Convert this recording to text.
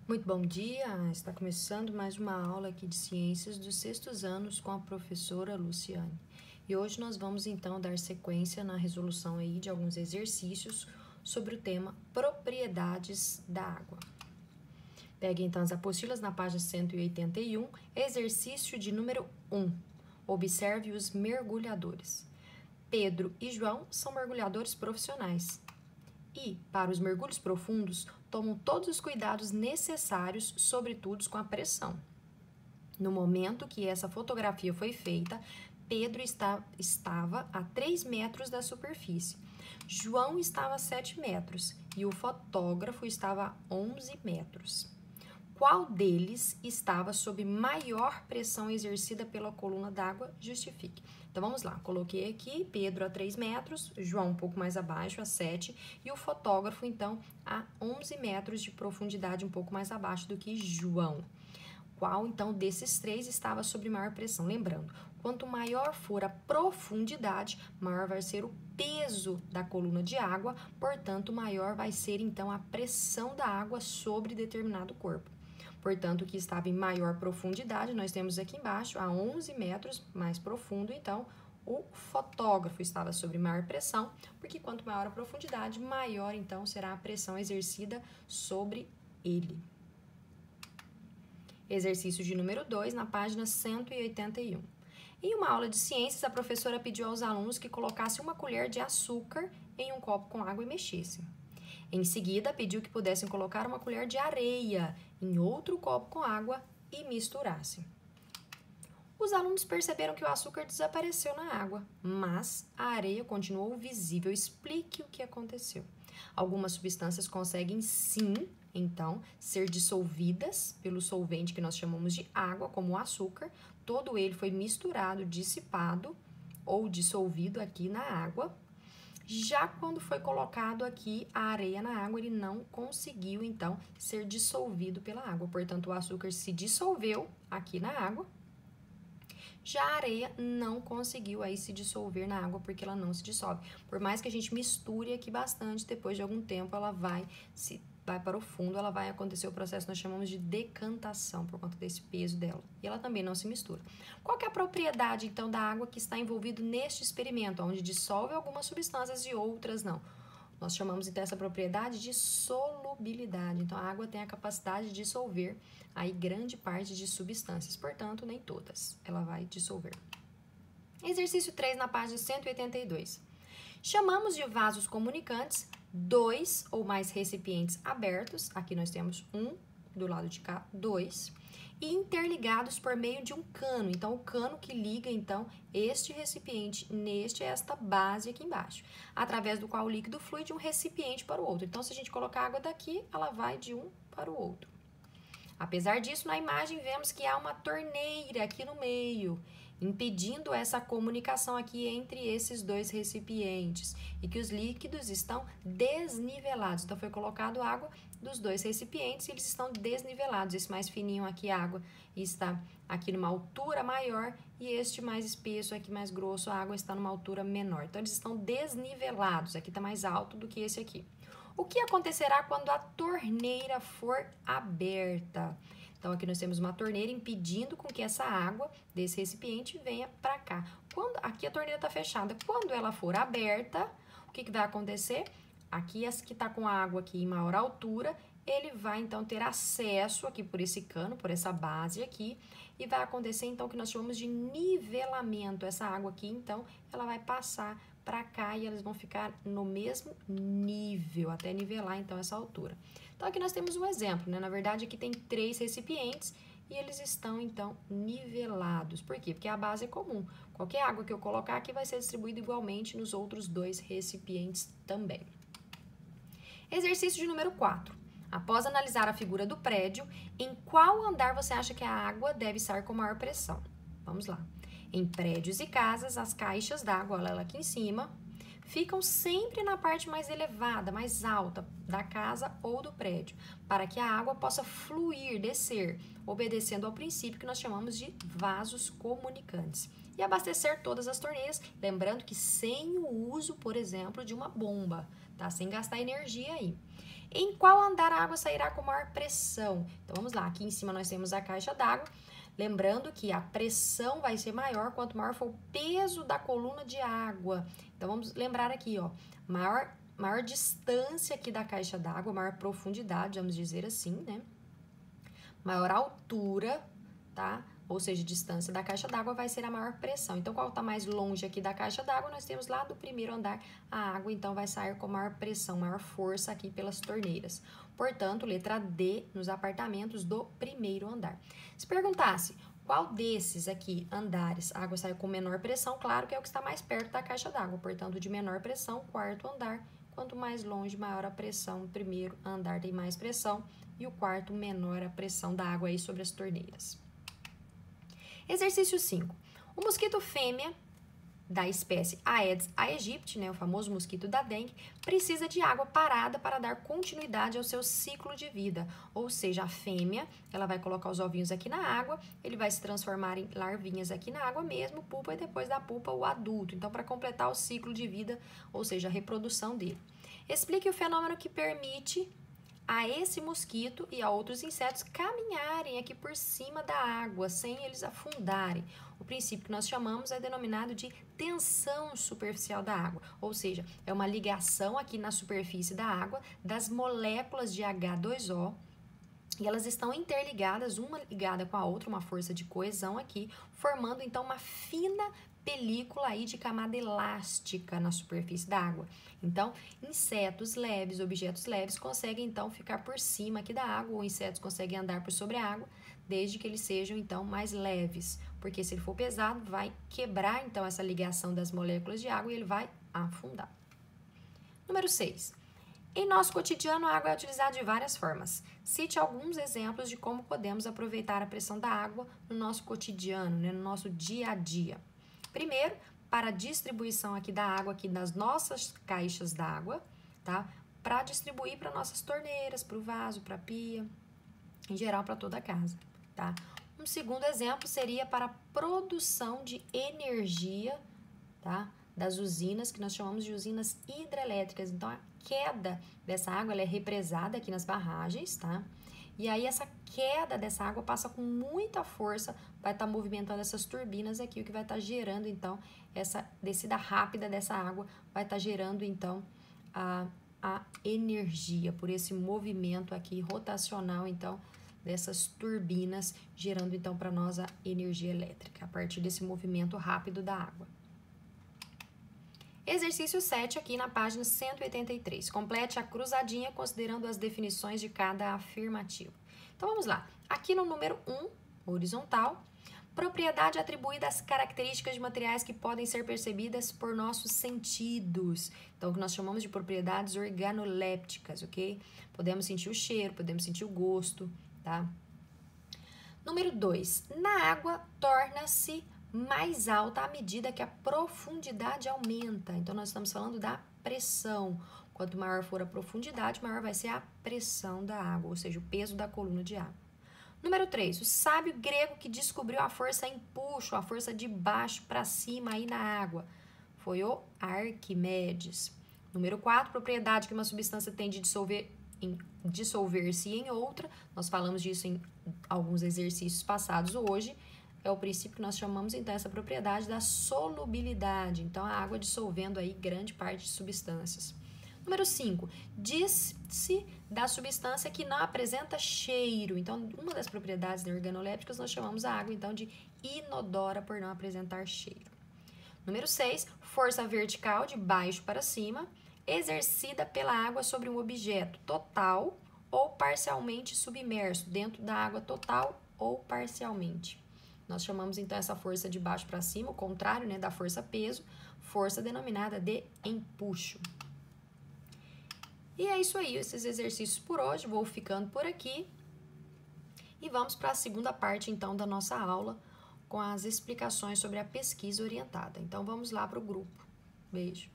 Muito bom dia, está começando mais uma aula aqui de ciências dos sextos anos com a professora Luciane. E hoje nós vamos então dar sequência na resolução aí de alguns exercícios sobre o tema propriedades da água. Pegue então as apostilas na página 181, exercício de número 1. Observe os mergulhadores. Pedro e João são mergulhadores profissionais. E, para os mergulhos profundos, tomam todos os cuidados necessários, sobretudo com a pressão. No momento que essa fotografia foi feita, Pedro estava a 3 metros da superfície, João estava a 7 metros e o fotógrafo estava a 11 metros. Qual deles estava sob maior pressão exercida pela coluna d'água? Justifique. Então, vamos lá. Coloquei aqui Pedro a 3 metros, João um pouco mais abaixo, a 7, e o fotógrafo, então, a 11 metros de profundidade, um pouco mais abaixo do que João. Qual, então, desses três estava sob maior pressão? Lembrando, quanto maior for a profundidade, maior vai ser o peso da coluna de água, portanto, maior vai ser, então, a pressão da água sobre determinado corpo. Portanto, o que estava em maior profundidade, nós temos aqui embaixo, a 11 metros mais profundo, então, o fotógrafo estava sob maior pressão, porque quanto maior a profundidade, maior, então, será a pressão exercida sobre ele. Exercício de número 2, na página 181. Em uma aula de ciências, a professora pediu aos alunos que colocassem uma colher de açúcar em um copo com água e mexessem. Em seguida, pediu que pudessem colocar uma colher de areia em outro copo com água e misturassem. Os alunos perceberam que o açúcar desapareceu na água, mas a areia continuou visível. Explique o que aconteceu. Algumas substâncias conseguem sim, então, ser dissolvidas pelo solvente que nós chamamos de água, como o açúcar. Todo ele foi misturado, dissipado ou dissolvido aqui na água. Já quando foi colocado aqui a areia na água, ele não conseguiu, então, ser dissolvido pela água. Portanto, o açúcar se dissolveu aqui na água. Já a areia não conseguiu aí se dissolver na água, porque ela não se dissolve. Por mais que a gente misture aqui bastante, depois de algum tempo ela vai para o fundo, ela vai acontecer o processo que nós chamamos de decantação, por conta desse peso dela. E ela também não se mistura. Qual que é a propriedade, então, da água que está envolvida neste experimento, onde dissolve algumas substâncias e outras não? Nós chamamos, então, essa propriedade de solubilidade. Então, a água tem a capacidade de dissolver aí grande parte de substâncias, portanto, nem todas ela vai dissolver. Exercício 3, na página 182. Chamamos de vasos comunicantes 2 ou mais recipientes abertos, aqui nós temos um, do lado de cá, 2, e interligados por meio de um cano. Então, o cano que liga, então, este recipiente esta base aqui embaixo, através do qual o líquido flui de um recipiente para o outro. Então, se a gente colocar água daqui, ela vai de um para o outro. Apesar disso, na imagem vemos que há uma torneira aqui no meio, impedindo essa comunicação aqui entre esses dois recipientes e que os líquidos estão desnivelados. Então, foi colocado água dos dois recipientes e eles estão desnivelados. Esse mais fininho aqui, a água, está aqui numa altura maior e este mais espesso aqui, mais grosso, a água está numa altura menor. Então, eles estão desnivelados. Aqui está mais alto do que esse aqui. O que acontecerá quando a torneira for aberta? Então, aqui nós temos uma torneira impedindo com que essa água desse recipiente venha para cá. Aqui a torneira está fechada. Quando ela for aberta, o que vai acontecer? Aqui, essa que está com a água aqui em maior altura, ele vai, então, ter acesso aqui por esse cano, por essa base aqui, e vai acontecer, então, o que nós chamamos de nivelamento. Essa água aqui, então, ela vai passar para cá e elas vão ficar no mesmo nível, até nivelar, então, essa altura. Então, aqui nós temos um exemplo, né? Na verdade, aqui tem 3 recipientes e eles estão, então, nivelados. Por quê? Porque a base é comum. Qualquer água que eu colocar aqui vai ser distribuída igualmente nos outros 2 recipientes também. Exercício de número 4. Após analisar a figura do prédio, em qual andar você acha que a água deve estar com maior pressão? Vamos lá. Em prédios e casas, as caixas d'água, olha ela aqui em cima, ficam sempre na parte mais elevada, mais alta da casa ou do prédio, para que a água possa fluir, descer, obedecendo ao princípio que nós chamamos de vasos comunicantes. E abastecer todas as torneiras, lembrando que sem o uso, por exemplo, de uma bomba, tá? Sem gastar energia aí. Em qual andar a água sairá com maior pressão? Então, vamos lá. Aqui em cima nós temos a caixa d'água. Lembrando que a pressão vai ser maior quanto maior for o peso da coluna de água. Então, vamos lembrar aqui, ó. Maior distância aqui da caixa d'água, maior profundidade, vamos dizer assim, né? Maior altura, tá? Ou seja, distância da caixa d'água vai ser a maior pressão. Então, qual está mais longe aqui da caixa d'água? Nós temos lá do primeiro andar a água, então vai sair com maior pressão, maior força aqui pelas torneiras. Portanto, letra D, nos apartamentos do primeiro andar. Se perguntasse qual desses aqui andares a água sai com menor pressão, claro que é o que está mais perto da caixa d'água. Portanto, de menor pressão, quarto andar. Quanto mais longe, maior a pressão. O primeiro andar tem mais pressão e o quarto menor a pressão da água aí sobre as torneiras. Exercício 5. O mosquito fêmea da espécie Aedes aegypti, né, o famoso mosquito da dengue, precisa de água parada para dar continuidade ao seu ciclo de vida. Ou seja, a fêmea, ela vai colocar os ovinhos aqui na água, ele vai se transformar em larvinhas aqui na água mesmo, pupa, e depois da pupa o adulto. Então, para completar o ciclo de vida, ou seja, a reprodução dele. Explique o fenômeno que permite a esse mosquito e a outros insetos caminharem aqui por cima da água, sem eles afundarem. O princípio que nós chamamos é denominado de tensão superficial da água, ou seja, é uma ligação aqui na superfície da água das moléculas de H2O, e elas estão interligadas, uma ligada com a outra, uma força de coesão aqui, formando então uma fina película aí de camada elástica na superfície da água. Então, insetos leves, objetos leves conseguem então ficar por cima aqui da água, ou insetos conseguem andar por sobre a água, desde que eles sejam então mais leves, porque se ele for pesado, vai quebrar então essa ligação das moléculas de água e ele vai afundar. Número 6. Em nosso cotidiano, a água é utilizada de várias formas. Cite alguns exemplos de como podemos aproveitar a pressão da água no nosso cotidiano, né, no nosso dia a dia. Primeiro, para a distribuição aqui da água, aqui das nossas caixas d'água, tá? Para distribuir para nossas torneiras, para o vaso, para a pia, em geral para toda a casa, tá? Um segundo exemplo seria para a produção de energia, tá? Das usinas, que nós chamamos de usinas hidrelétricas. Então, a queda dessa água, ela é represada aqui nas barragens, tá? E aí, essa queda dessa água passa com muita força, vai estar movimentando essas turbinas aqui, o que vai estar gerando, então, essa descida rápida dessa água, vai estar gerando, então, a energia por esse movimento aqui rotacional, então, dessas turbinas, gerando, então, para nós a energia elétrica, a partir desse movimento rápido da água. Exercício 7, aqui na página 183. Complete a cruzadinha considerando as definições de cada afirmativo. Então, vamos lá. Aqui no número 1, horizontal, propriedade atribuída às características de materiais que podem ser percebidas por nossos sentidos. Então, o que nós chamamos de propriedades organolépticas, ok? Podemos sentir o cheiro, podemos sentir o gosto, tá? Número 2, na água torna-se mais alta à medida que a profundidade aumenta. Então, nós estamos falando da pressão. Quanto maior for a profundidade, maior vai ser a pressão da água, ou seja, o peso da coluna de água. Número 3, o sábio grego que descobriu a força empuxo, a força de baixo para cima aí na água, foi o Arquimedes. Número 4, propriedade que uma substância tem de dissolver-se em outra. Nós falamos disso em alguns exercícios passados hoje. É o princípio que nós chamamos, então, essa propriedade da solubilidade. Então, a água dissolvendo aí grande parte de substâncias. Número 5, diz-se da substância que não apresenta cheiro. Então, uma das propriedades organolépticas nós chamamos a água, então, de inodora por não apresentar cheiro. Número 6, força vertical de baixo para cima, exercida pela água sobre um objeto total ou parcialmente submerso, dentro da água total ou parcialmente. Nós chamamos, então, essa força de baixo para cima, o contrário, né, da força-peso, força denominada de empuxo. E é isso aí, esses exercícios por hoje, vou ficando por aqui. E vamos para a segunda parte, então, da nossa aula, com as explicações sobre a pesquisa orientada. Então, vamos lá para o grupo. Beijo!